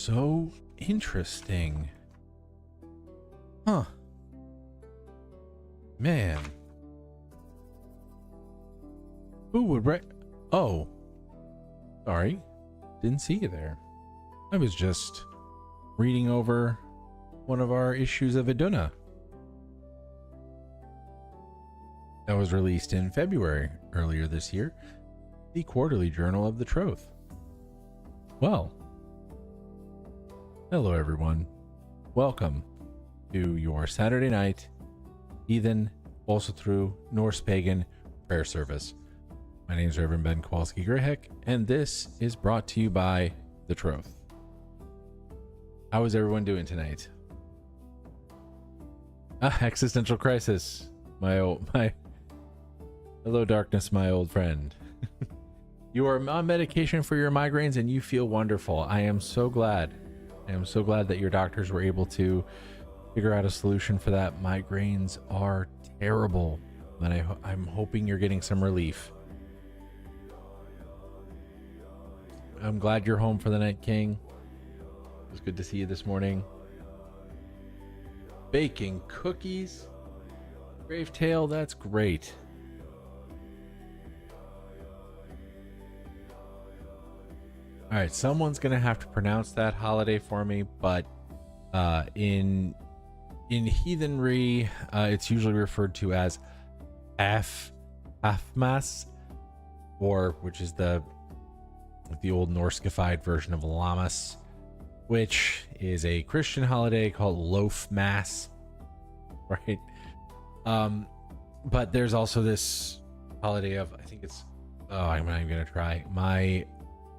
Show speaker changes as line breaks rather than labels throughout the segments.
So interesting. Huh. Man. Who would write? Oh. Sorry. Didn't see you there. I was just reading over one of our issues of Iduna. That was released in February earlier this year. The Quarterly Journal of the Troth. Well. Hello everyone. Welcome to your Saturday night Heathen Asatru Norse Pagan prayer service. My name is Reverend Ben Kowalski Greyheck, and this is brought to you by The Troth. How is everyone doing tonight? Existential crisis. My hello darkness, my old friend. You are on medication for your migraines and you feel wonderful. I am so glad. I am so glad that your doctors were able to figure out a solution for that. Migraines are terrible, and I'm hoping you're getting some relief. I'm glad you're home for the night, King. It was good to see you this morning. Baking cookies. Gravetail, that's great. All right, someone's gonna have to pronounce that holiday for me, but in heathenry, it's usually referred to as Afmas, or which is the old Norse-ified version of Lammas, which is a Christian holiday called Loaf Mass, right? But there's also this holiday of, I think it's, I'm not even gonna try.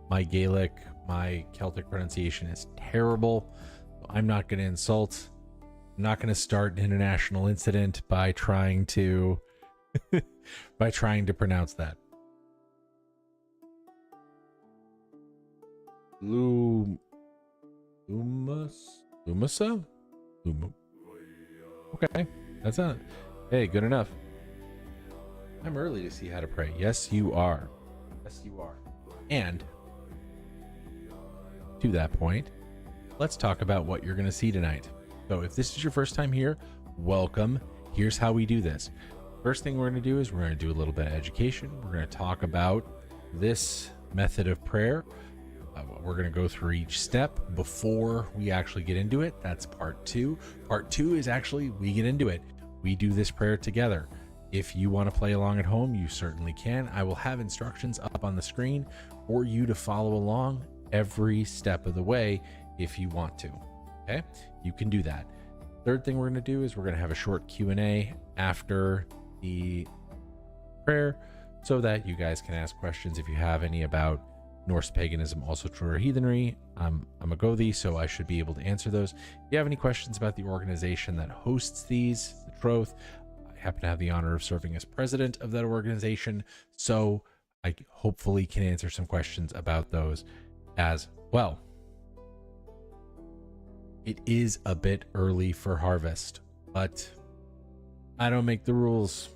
My Gaelic, my Celtic pronunciation is terrible. I'm not gonna insult. I'm not gonna start an international incident by trying to pronounce that. Lumasa? Okay, that's not. Hey, good enough. I'm early to see how to pray. Yes, you are. Yes, you are. And to that point, let's talk about what you're going to see tonight. So if this is your first time here, welcome. Here's how we do this. First thing we're going to do is we're going to do a little bit of education. We're going to talk about this method of prayer. We're going to go through each step before we actually get into it. That's part two. Part two is actually we get into it. We do this prayer together. If you want to play along at home, you certainly can. I will have instructions up on the screen for you to follow along every step of the way if you want to. Okay, you can do that. Third thing we're going to do is we're going to have a short Q&A after the prayer so that you guys can ask questions if you have any about Norse paganism, also true or heathenry. I'm a Gothi, so I should be able to answer those. If you have any questions about the organization that hosts these, the Troth, I happen to have the honor of serving as president of that organization, so I hopefully can answer some questions about those as well. It is a bit early for harvest, but I don't make the rules.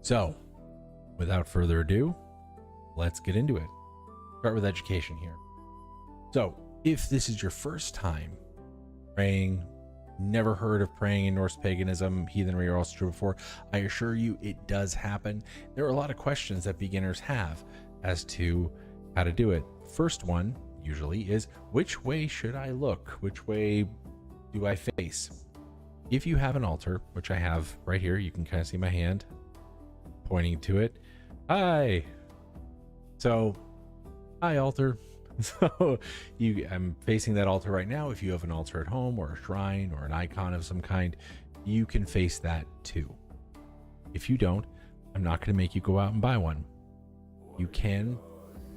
So, without further ado, let's get into it. Start with education here. So, if this is your first time praying, never heard of praying in Norse paganism, heathenry, or also true before, I assure you it does happen. There are a lot of questions that beginners have as to how to do it. First one usually is, which way should I look? Which way do I face? If you have an altar, which I have right here, you can kind of see my hand pointing to it. Hi. So, hi altar. So I'm facing that altar right now. If you have an altar at home or a shrine or an icon of some kind, you can face that too. If you don't, I'm not going to make you go out and buy one. You can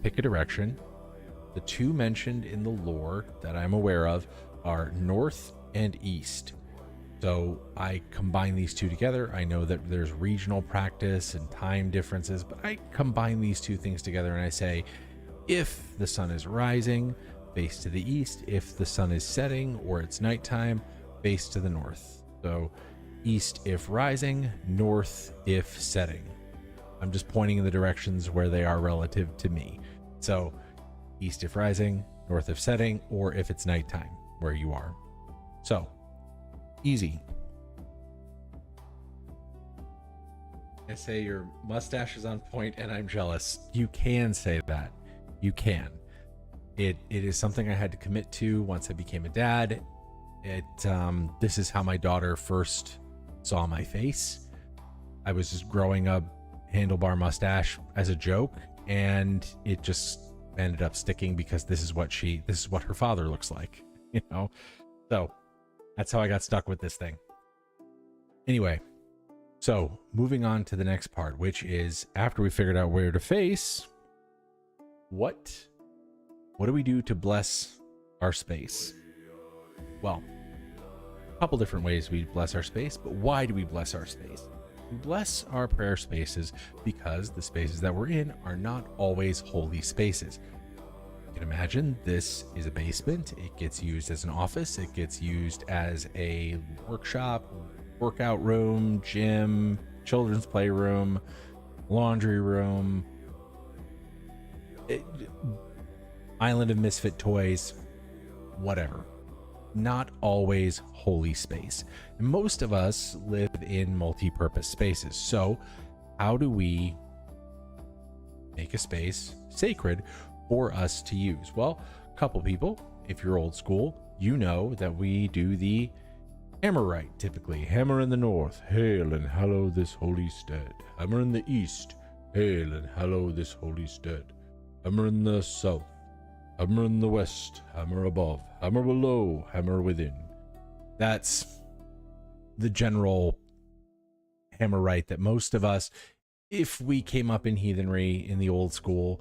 pick a direction. The two mentioned in the lore that I'm aware of are north and east. So I combine these two together. I know that there's regional practice and time differences, but I combine these two things together and I say, if the sun is rising, face to the east. If the sun is setting or it's nighttime, face to the north. So east if rising, north if setting. I'm just pointing in the directions where they are relative to me. So east if rising, north if setting, or if it's nighttime where you are. So easy. I say your mustache is on point and I'm jealous. You can say that. You can. It is something I had to commit to once I became a dad. This is how my daughter first saw my face. I was just growing a handlebar mustache as a joke, and it just ended up sticking because this is what her father looks like, you know? So that's how I got stuck with this thing. Anyway, so moving on to the next part, which is after we figured out where to face, what do we do to bless our space? Well, a couple different ways we bless our space, but why do we bless our space? We bless our prayer spaces because the spaces that we're in are not always holy spaces. You can imagine this is a basement. It gets used as an office. It gets used as a workshop, workout room, gym, children's playroom, laundry room, island of misfit toys, whatever. Not always holy space. And most of us live in multi-purpose spaces. So how do we make a space sacred for us to use? Well, a couple people, if you're old school, you know that we do the hammer rite typically. Hammer in the north, hail and hallow this holy stead. Hammer in the east, hail and hallow this holy stead. Hammer in the south, hammer in the west, hammer above, hammer below, hammer within. That's the general hammer rite that most of us, if we came up in heathenry in the old school,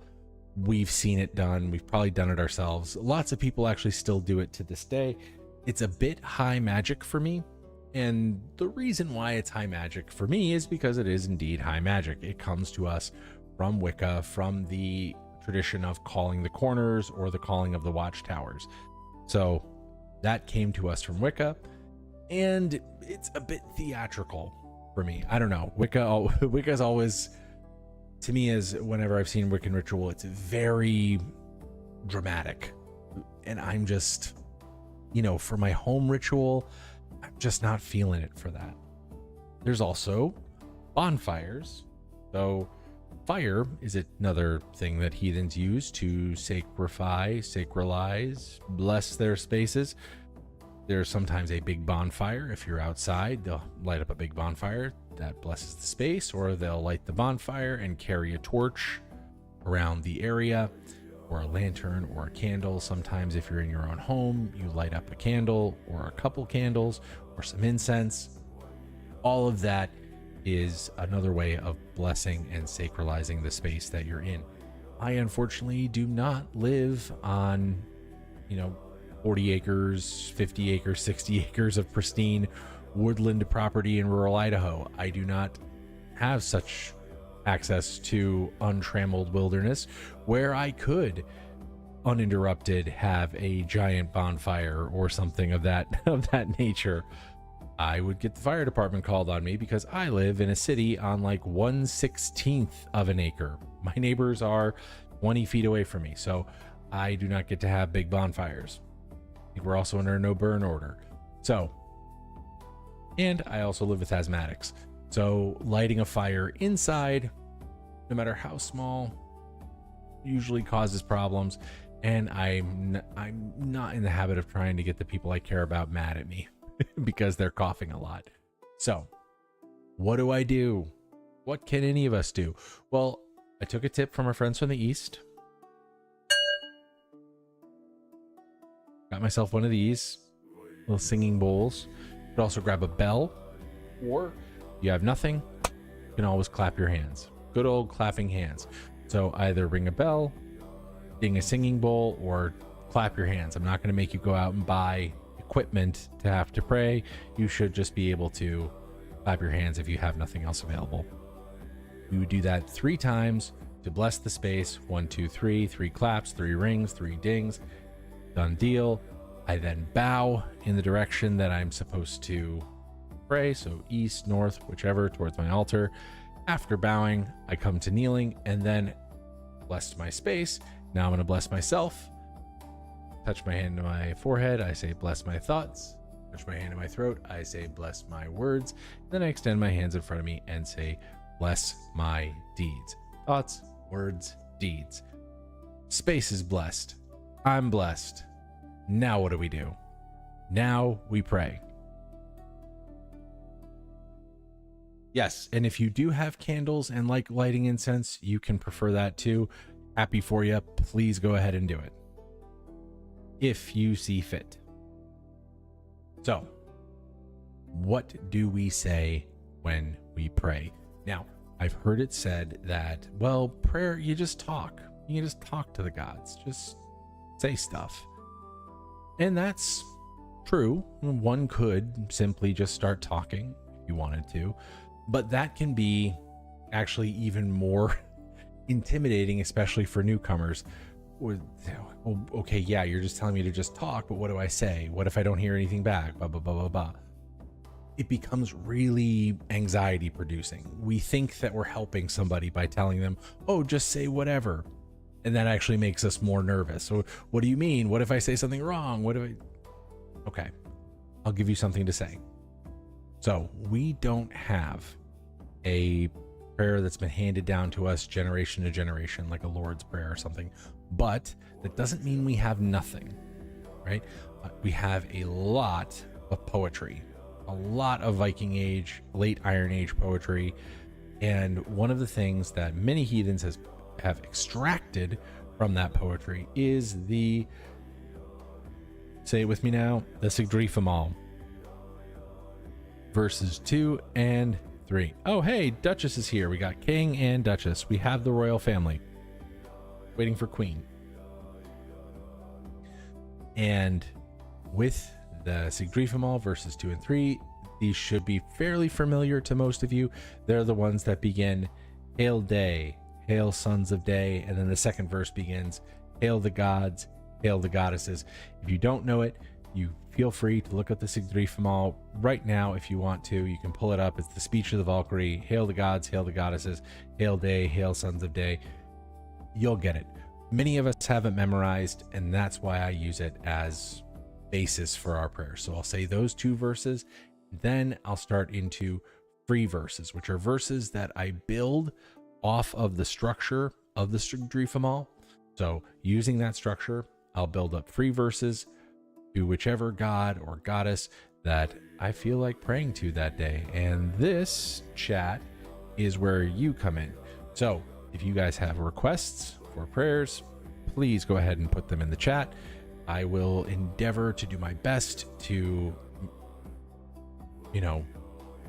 we've seen it done. We've probably done it ourselves. Lots of people actually still do it to this day. It's a bit high magic for me. And the reason why it's high magic for me is because it is indeed high magic. It comes to us from Wicca, from the tradition of calling the corners or the calling of the watchtowers. So that came to us from Wicca, and it's a bit theatrical for me. I don't know. Wicca's always, to me, as whenever I've seen Wiccan ritual, it's very dramatic. And I'm just, for my home ritual, I'm just not feeling it for that. There's also bonfires. So fire is another thing that heathens use to sacralize, bless their spaces. There's sometimes a big bonfire. If you're outside, they'll light up a big bonfire that blesses the space, or they'll light the bonfire and carry a torch around the area, or a lantern or a candle. Sometimes if you're in your own home, you light up a candle or a couple candles or some incense. All of that is another way of blessing and sacralizing the space that you're in. I unfortunately do not live on, 40 acres, 50 acres, 60 acres of pristine woodland property in rural Idaho. I do not have such access to untrammeled wilderness where I could uninterrupted have a giant bonfire or something of that nature. I would get the fire department called on me because I live in a city on like 1/16 of an acre. My neighbors are 20 feet away from me, so I do not get to have big bonfires. We're also under a no burn order. So, and I also live with asthmatics. So lighting a fire inside, no matter how small, usually causes problems. And I'm not in the habit of trying to get the people I care about mad at me because they're coughing a lot. So what do I do? What can any of us do? Well, I took a tip from our friends from the East. Got myself one of these little singing bowls. You could also grab a bell, or if you have nothing, you can always clap your hands. Good old clapping hands. So either ring a bell, ding a singing bowl, or clap your hands. I'm not going to make you go out and buy equipment to have to pray. You should just be able to clap your hands if you have nothing else available. We would do that 3 times to bless the space. 1, 2, 3, 3 claps, 3 rings, 3 dings. Done deal. I then bow in the direction that I'm supposed to pray, so east, north, whichever, towards my altar. After bowing, I come to kneeling and then bless my space. Now I'm going to bless myself. Touch my hand to my forehead. I say, bless my thoughts. Touch my hand to my throat. I say, bless my words. Then I extend my hands in front of me and say, bless my deeds. Thoughts, words, deeds. Space is blessed. I'm blessed. Now what do? Now we pray. Yes, and if you do have candles and like lighting incense, you can prefer that too. Happy for you. Please go ahead and do it, if you see fit. So, what do we say when we pray? Now, I've heard it said that, well, prayer, you just talk. You just talk to the gods. Just say stuff. And that's true. One could simply just start talking if you wanted to, but that can be actually even more intimidating, especially for newcomers. Okay, yeah, you're just telling me to just talk, but what do I say? What if I don't hear anything back? Blah, blah, blah, blah, blah. It becomes really anxiety producing. We think that we're helping somebody by telling them, oh, just say whatever. And that actually makes us more nervous. So what do you mean? What if I say something wrong? What if I... Okay, I'll give you something to say. So we don't have a prayer that's been handed down to us generation to generation, like a Lord's Prayer or something. But that doesn't mean we have nothing, right? We have a lot of poetry, a lot of Viking Age, late Iron Age poetry. And one of the things that many heathens have extracted from that poetry is the, say it with me now, the Sigdrifamal. Verses 2 and 3. Oh, hey, Duchess is here. We got King and Duchess. We have the royal family. Waiting for Queen. And with the Sigdrifamal, verses 2 and 3, these should be fairly familiar to most of you. They're the ones that begin, Hail Day, Hail Sons of Day, and then the second verse begins, Hail the gods, hail the goddesses. If you don't know it, you feel free to look up the Sigdrifamal right now if you want to. You can pull it up. It's the speech of the Valkyrie. Hail the gods, hail the goddesses, hail day, hail sons of day. You'll get it. Many of us haven't memorized, and that's why I use it as basis for our prayer. So I'll say those two verses, then I'll start into free verses, which are verses that I build off of the structure of the Sigdrifamal. So using that structure, I'll build up free verses to whichever god or goddess that I feel like praying to that day. And this chat is where you come in. So if you guys have requests for prayers, please go ahead and put them in the chat. I will endeavor to do my best to,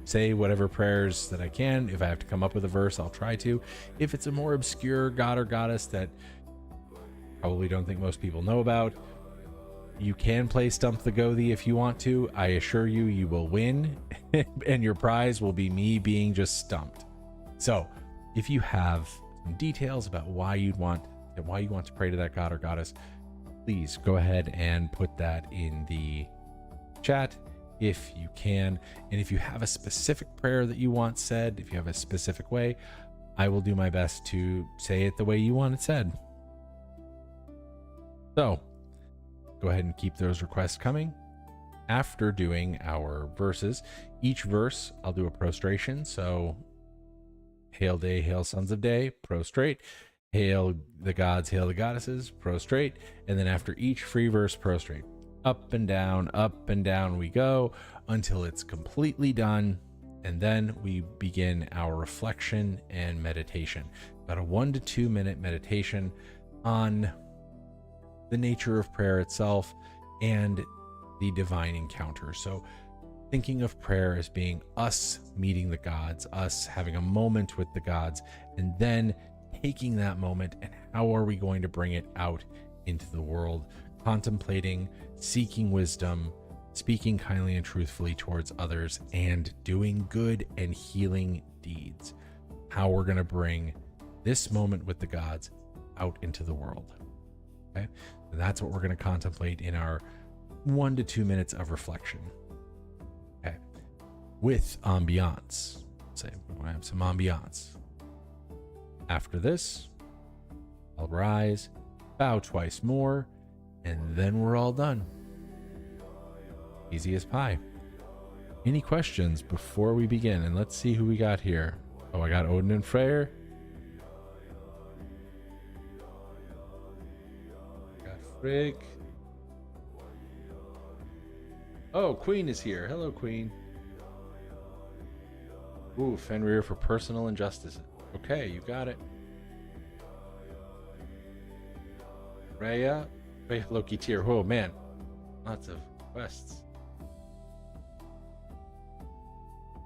say whatever prayers that I can. If I have to come up with a verse, I'll try to. If it's a more obscure god or goddess that probably don't think most people know about, you can play Stump the Gothie if you want to. I assure you, you will win, and your prize will be me being just stumped. So if you have some details about why you want to pray to that god or goddess, please go ahead and put that in the chat if you can. And if you have a specific prayer that you want said, if you have a specific way, I will do my best to say it the way you want it said. So go ahead and keep those requests coming. After doing our verses, each verse I'll do a prostration. So hail day, hail sons of day, prostrate. Hail the gods, hail the goddesses, prostrate. And then after each free verse, prostrate. Up and down we go until it's completely done. And then we begin our reflection and meditation. About a 1 to 2 minute meditation on the nature of prayer itself and the divine encounter. So thinking of prayer as being us meeting the gods, us having a moment with the gods, and then taking that moment and how are we going to bring it out into the world, contemplating, seeking wisdom, speaking kindly and truthfully towards others, and doing good and healing deeds. How we're going to bring this moment with the gods out into the world. Okay, and that's what we're going to contemplate in our 1 to 2 minutes of reflection. Okay, with ambiance. Say we want to have some ambiance. After this, I'll rise, bow twice more, and then we're all done. Easy as pie. Any questions before we begin? And let's see who we got here. Oh, I got Odin and Freyr. I got Frigg. Oh, Queen is here. Hello, Queen. Ooh, Fenrir for personal injustice. Okay, you got it. Rhea Loki tier. Oh man, lots of quests.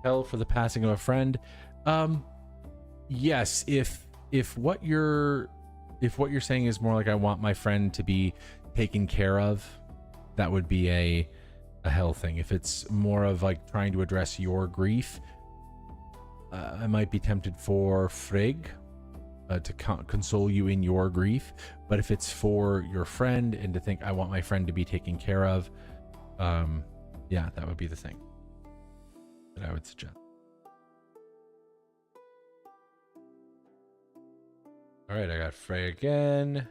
Hell for the passing of a friend. Yes, if what you're saying is more like I want my friend to be taken care of, that would be a hell thing. If it's more of like trying to address your grief, I might be tempted for Frigg to console you in your grief. But if it's for your friend and to think I want my friend to be taken care of, yeah, that would be the thing that I would suggest. All right, I got Frey again.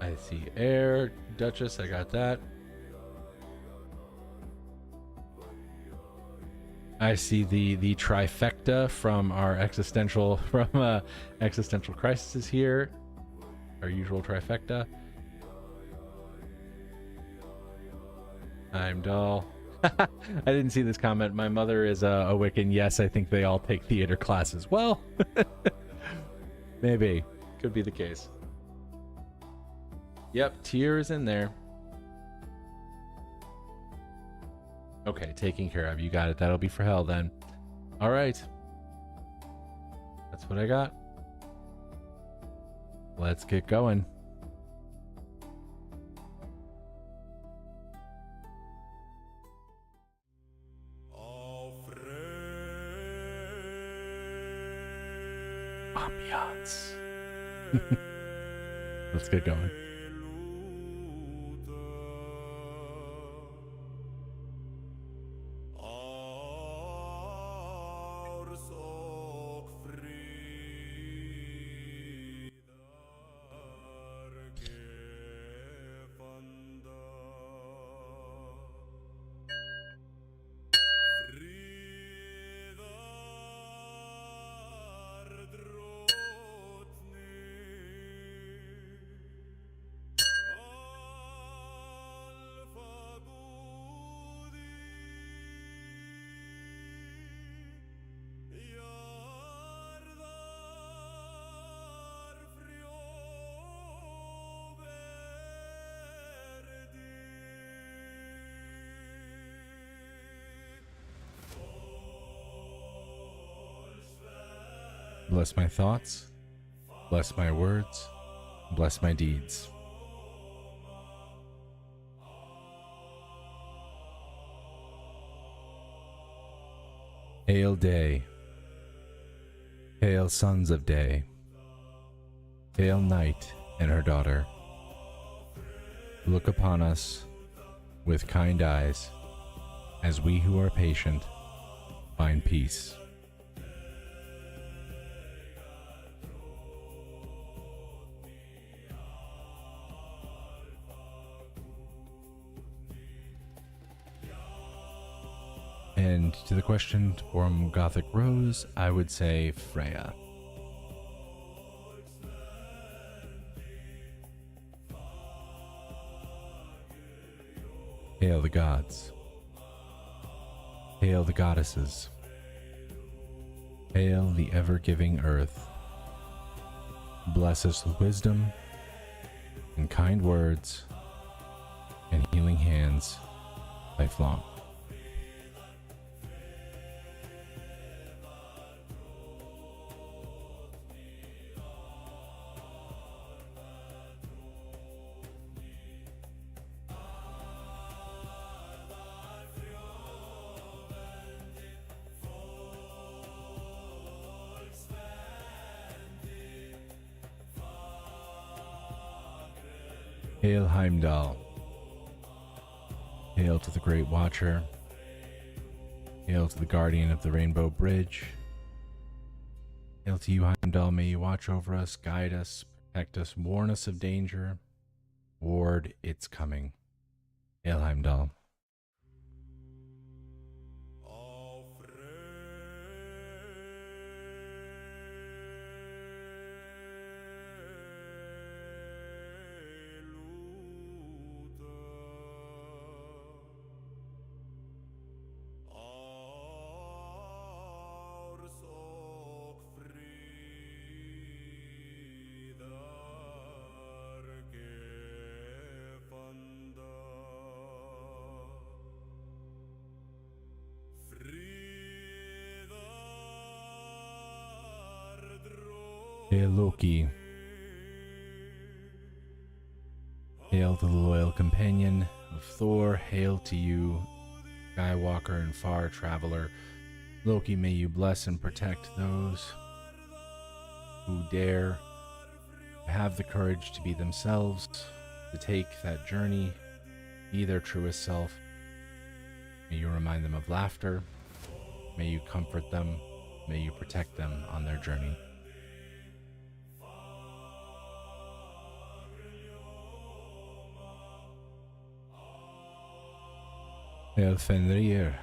I see Air Duchess. I got that. I see the trifecta from our existential crisis here. Our usual trifecta. I'm dull. I didn't see this comment. My mother is a Wiccan. Yes, I think they all take theater classes. Well, maybe. Could be the case. Yep, Tyr is in there. Okay, taking care of. You got it. That'll be for hell then. All right. That's what I got. Let's get going. Ambiance. Let's get going. Bless my thoughts, bless my words, bless my deeds. Hail day, hail sons of day, hail night and her daughter. Look upon us with kind eyes, as we who are patient find peace. And to the question from Gothic Rose, I would say Freya. Hail the gods. Hail the goddesses. Hail the ever-giving earth. Bless us with wisdom and kind words and healing hands lifelong. Hail Heimdall. Hail to the Great Watcher. Hail to the Guardian of the Rainbow Bridge. Hail to you, Heimdall. May you watch over us, guide us, protect us, warn us of danger, ward its coming. Hail Heimdall. Hail Loki. Hail to the loyal companion of Thor. Hail to you, Skywalker and far traveler. Loki, may you bless and protect those who dare have the courage to be themselves, to take that journey, be their truest self. May you remind them of laughter. May you comfort them. May you protect them on their journey. Hail Fenrir.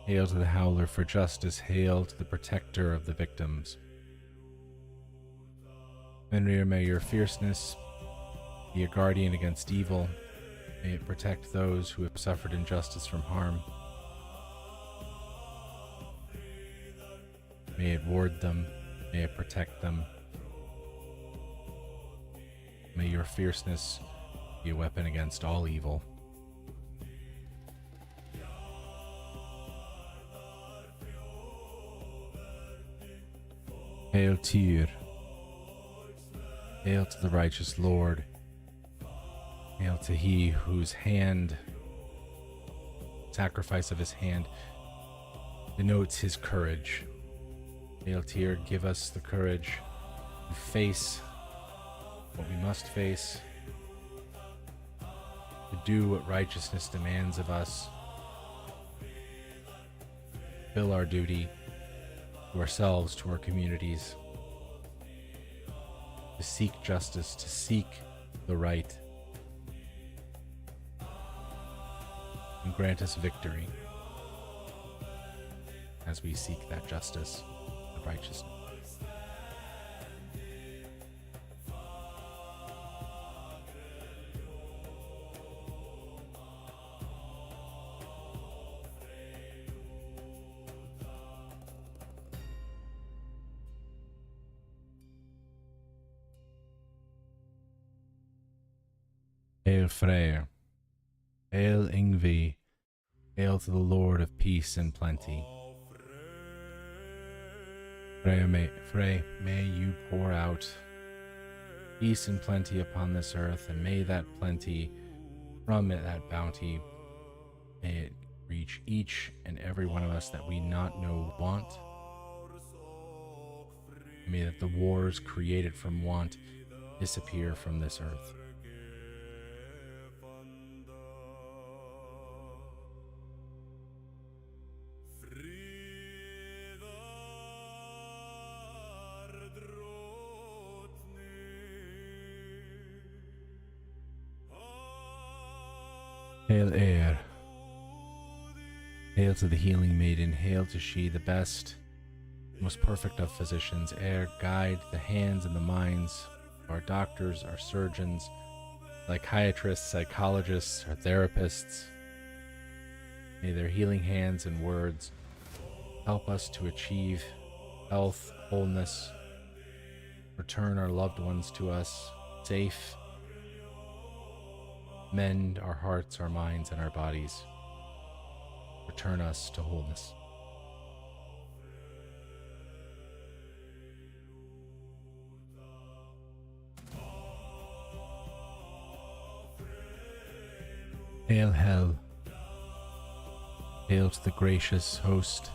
Hail to the Howler for justice. Hail to the protector of the victims. Fenrir, may your fierceness be a guardian against evil. May it protect those who have suffered injustice from harm. May it ward them. May it protect them. May your fierceness be a weapon against all evil. Hail Tyr. Hail to the righteous Lord. Hail to he whose sacrifice of his hand denotes his courage. Hail Tyr, give us the courage to face what we must face, to do what righteousness demands of us, fulfill our duty to ourselves, to our communities, to seek justice, to seek the right, and grant us victory as we seek that justice and righteousness. Hail Freyr. Hail Yngvi. Hail to the Lord of peace and plenty. Frey, may you pour out peace and plenty upon this earth, and may that plenty, from it, that bounty, may it reach each and every one of us that we not know want. May that the wars created from want disappear from this earth. Hail Air. Hail to the healing maiden. Hail to she, the best, most perfect of physicians. Air, guide the hands and the minds of our doctors, our surgeons, psychiatrists, psychologists, our therapists. May their healing hands and words help us to achieve health, wholeness, return our loved ones to us safe, mend our hearts, our minds, and our bodies. Return us to wholeness. Hail Hell. Hail to the gracious host.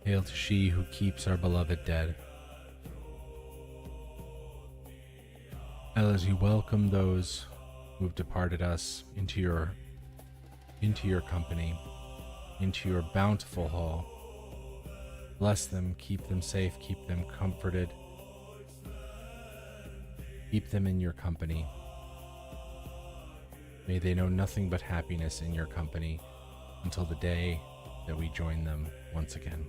Hail to she who keeps our beloved dead. And as you welcome those who have departed us into your company, into your bountiful hall, bless them, keep them safe, keep them comforted, keep them in your company. May they know nothing but happiness in your company until the day that we join them once again.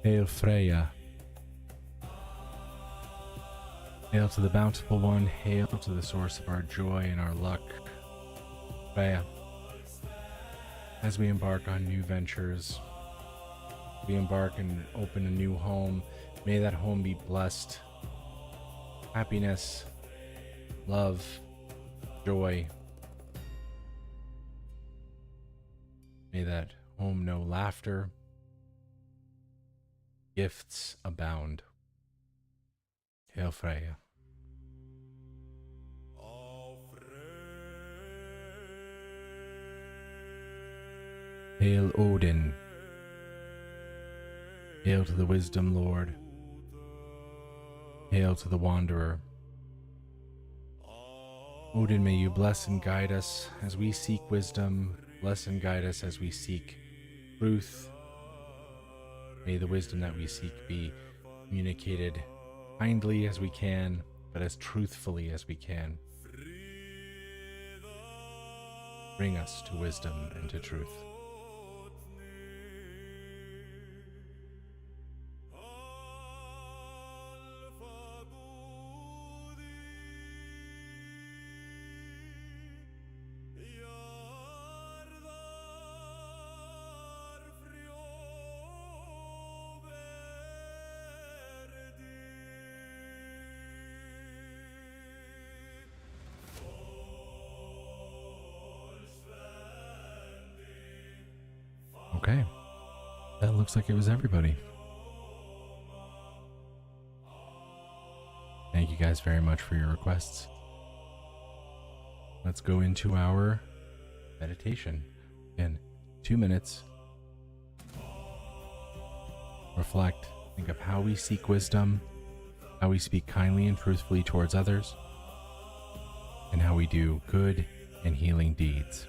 Hail Freya. Hail to the bountiful one, hail to the source of our joy and our luck. Freya, as we embark on new ventures, we embark and open a new home, may that home be blessed. Happiness, love, joy. May that home know laughter. Gifts abound. Hail Freya. Hail Odin. Hail to the Wisdom Lord. Hail to the Wanderer. Odin, may you bless and guide us as we seek wisdom. Bless and guide us as we seek truth. May the wisdom that we seek be communicated kindly as we can, but as truthfully as we can. Bring us to wisdom and to truth. Okay, that looks like it was everybody. Thank you guys very much for your requests. Let's go into our meditation in 2 minutes. Reflect, think of how we seek wisdom, how we speak kindly and truthfully towards others, and how we do good and healing deeds.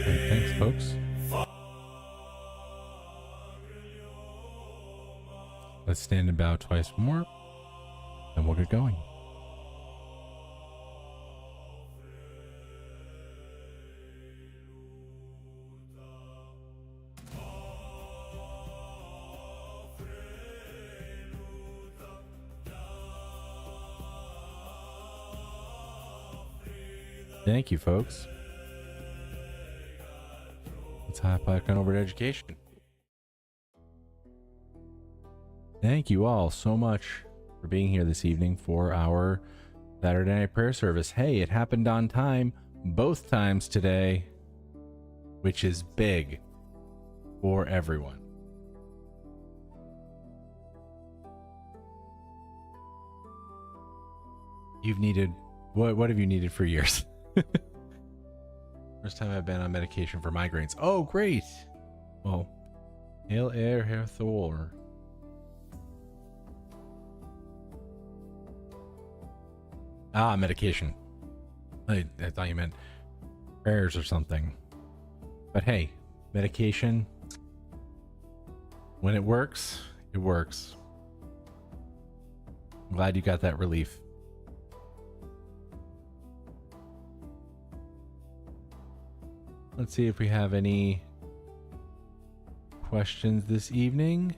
And thanks, folks. Let's stand and bow twice more, and we'll get going. Thank you, folks. Let's hop back on over to education. Thank you all so much for being here this evening for our Saturday night prayer service. Hey, it happened on time both times today, which is big for everyone. You've needed, what have you needed for years? First time I've been on medication for migraines. Oh, great. Well, Hail Air Hair Thor. Ah, medication. I thought you meant prayers or something. But hey, medication, when it works, it works. I'm glad you got that relief. Let's see if we have any questions this evening.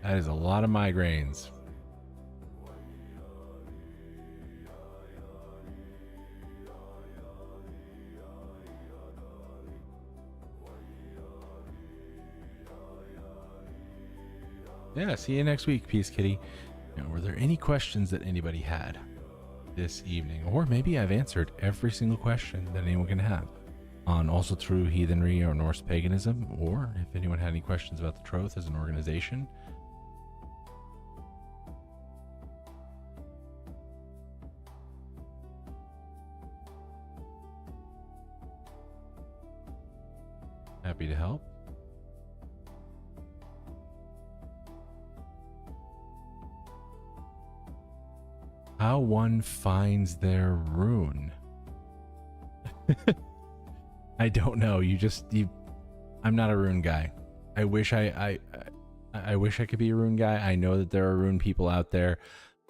That is a lot of migraines. Yeah, see you next week, Peace Kitty. Now, were there any questions that anybody had this evening? Or maybe I've answered every single question that anyone can have on Also True Heathenry or Norse Paganism, or if anyone had any questions about the Troth as an organization. Happy to help. How one finds their rune. I don't know. I'm not a rune guy. I wish I wish I could be a rune guy. I know that there are rune people out there.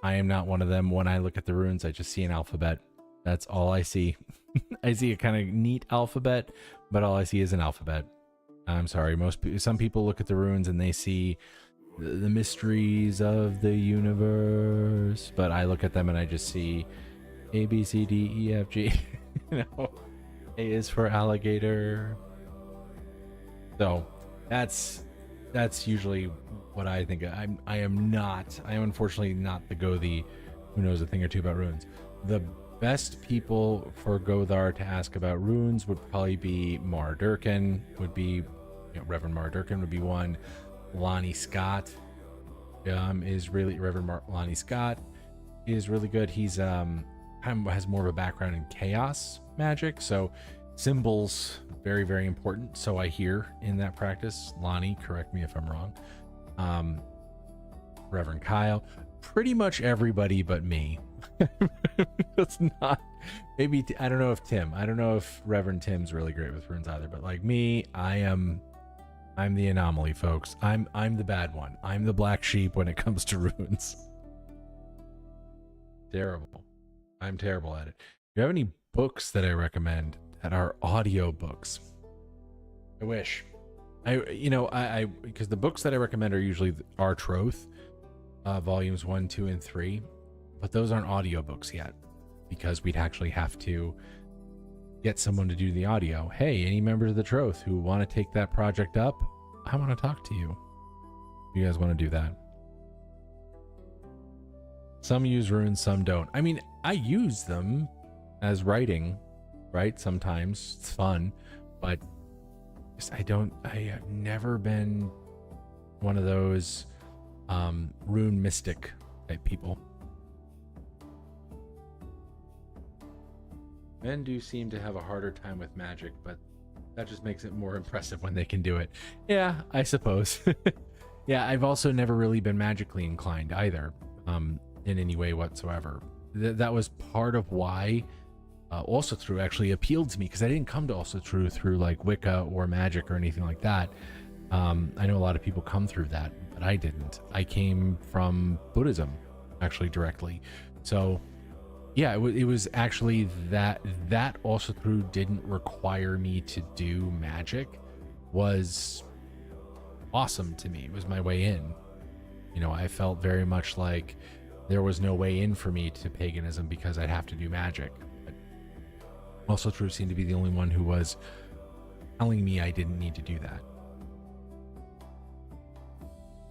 I am not one of them. When I look at the runes, I just see an alphabet. That's all I see. I see a kind of neat alphabet, but all I see is an alphabet. I'm sorry. Some people look at the runes and they see the mysteries of the universe, but I look at them and I just see A, B, C, D, E, F, G. You know, A is for alligator. So that's usually what I think. I am unfortunately not the Gothi who knows a thing or two about runes. The best people for Gothar to ask about runes would probably be Mar Durkin, Reverend Mar Durkin would be one. Lonnie Scott Lonnie Scott is really good. He's has more of a background in chaos magic, so symbols very, very important. So I hear in that practice. Lonnie, correct me if I'm wrong. Reverend Kyle, pretty much everybody but me. That's not, maybe I don't know if Reverend Tim's really great with runes either, but like me, I'm the anomaly, folks. I'm the bad one. I'm the black sheep when it comes to runes. Terrible. I'm terrible at it. Do you have any books that I recommend that are audio books? I wish. Because the books that I recommend are usually Our Troth, volumes 1, 2, and 3, but those aren't audio books yet because we'd actually have to get someone to do the audio. Hey, any members of the Troth who want to take that project up, I want to talk to you. You guys want to do that? Some use runes, some don't. I mean, I use them as writing, right? Sometimes it's fun, but I have never been one of those rune mystic type people. Men do seem to have a harder time with magic, but that just makes it more impressive when they can do it. Yeah, I suppose. Yeah, I've also never really been magically inclined either. in any way whatsoever. That was part of why Asatru actually appealed to me, because I didn't come to Asatru through like Wicca or magic or anything like that. I know a lot of people come through that, but I didn't. I came from Buddhism, actually, directly. So yeah, it was actually that Asatru didn't require me to do magic was awesome to me. It was my way in. You know, I felt very much like there was no way in for me to paganism because I'd have to do magic. But Asatru seemed to be the only one who was telling me I didn't need to do that.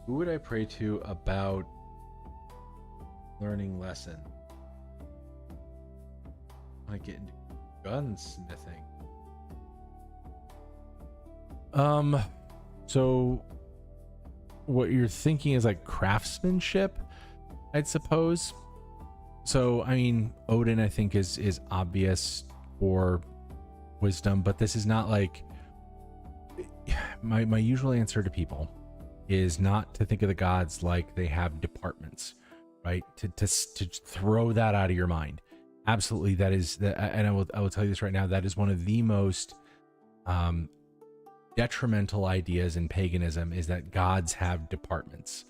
Who would I pray to about learning lesson? I get into gunsmithing. So what you're thinking is like craftsmanship, I'd suppose. So I mean, Odin I think is obvious for wisdom, but this is not like my usual answer to people is not to think of the gods like they have departments, right? To throw that out of your mind. Absolutely, that is the, and I will tell you this right now, that is one of the most detrimental ideas in paganism, is that gods have departments,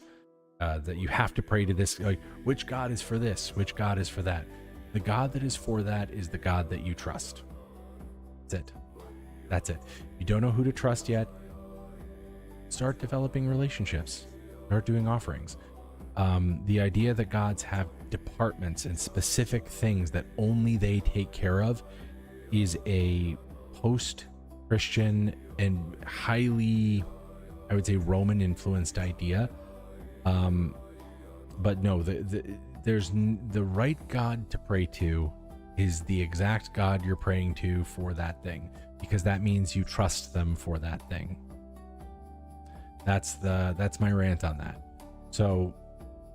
that you have to pray to this, like which god is for this, which god is for that. The god that is for that is the god that you trust. That's it. You don't know who to trust yet, start developing relationships, start doing offerings. The idea that gods have departments and specific things that only they take care of is a post-Christian and highly, I would say, Roman influenced idea. But no, there's the right God to pray to is the exact God you're praying to for that thing, because that means you trust them for that thing. That's my rant on that. So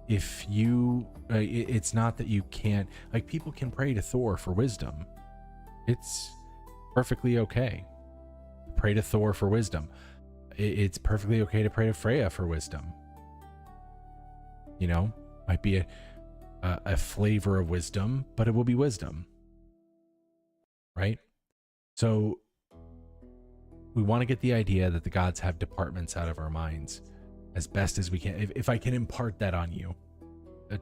if you, it's not that you can't, like, people can pray to Thor for wisdom. It's perfectly okay. Pray to Thor for wisdom. It's perfectly okay to pray to Freya for wisdom. You know, might be a flavor of wisdom, but it will be wisdom, right? So we want to get the idea that the gods have departments out of our minds as best as we can. If I can impart that on you,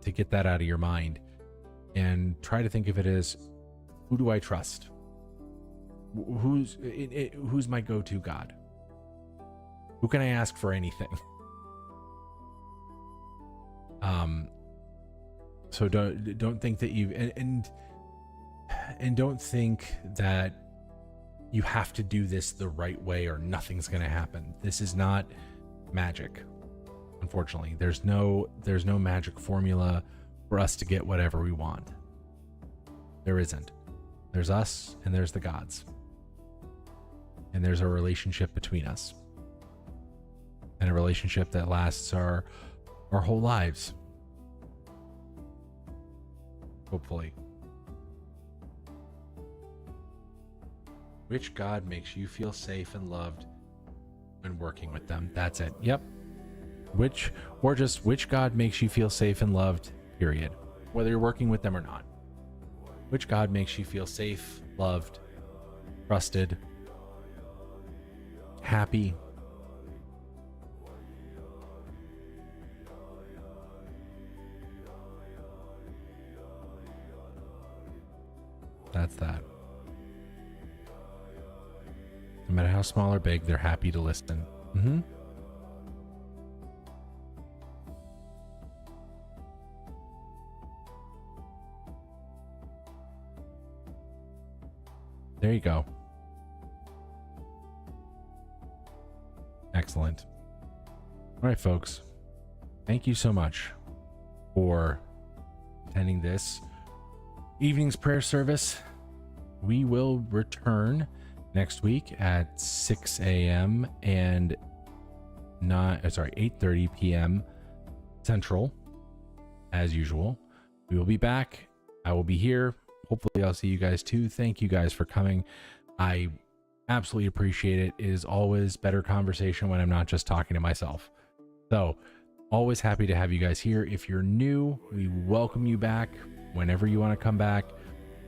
to get that out of your mind, and try to think of it as, who do I trust? Who's my go-to god? Who can I ask for anything? So don't think that you and don't think that you have to do this the right way or nothing's going to happen. This is not magic. Unfortunately, there's no magic formula for us to get whatever we want. There isn't. There's us and there's the gods. And there's a relationship between us. And a relationship that lasts our whole lives. Hopefully. Which god makes you feel safe and loved when working with them? That's it. Yep. Which god makes you feel safe and loved, period. Whether you're working with them or not. Which god makes you feel safe, loved, trusted, happy? That's that. No matter how small or big, they're happy to listen. There you go. Excellent. All right, folks. Thank you so much for attending this evening's prayer service. We will return next week at 6 a.m. and 8:30 p.m. Central, as usual. We will be back. I will be here. Hopefully I'll see you guys too. Thank you guys for coming. I absolutely appreciate it. It is always better conversation when I'm not just talking to myself. So Always happy to have you guys here. If you're new, we welcome you back whenever you want to come back.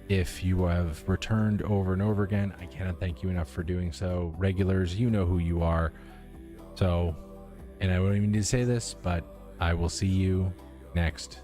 If you have returned over and over again, I cannot thank you enough for doing so. Regulars, you know who you are. So, and I don't even need to say this, but I will see you next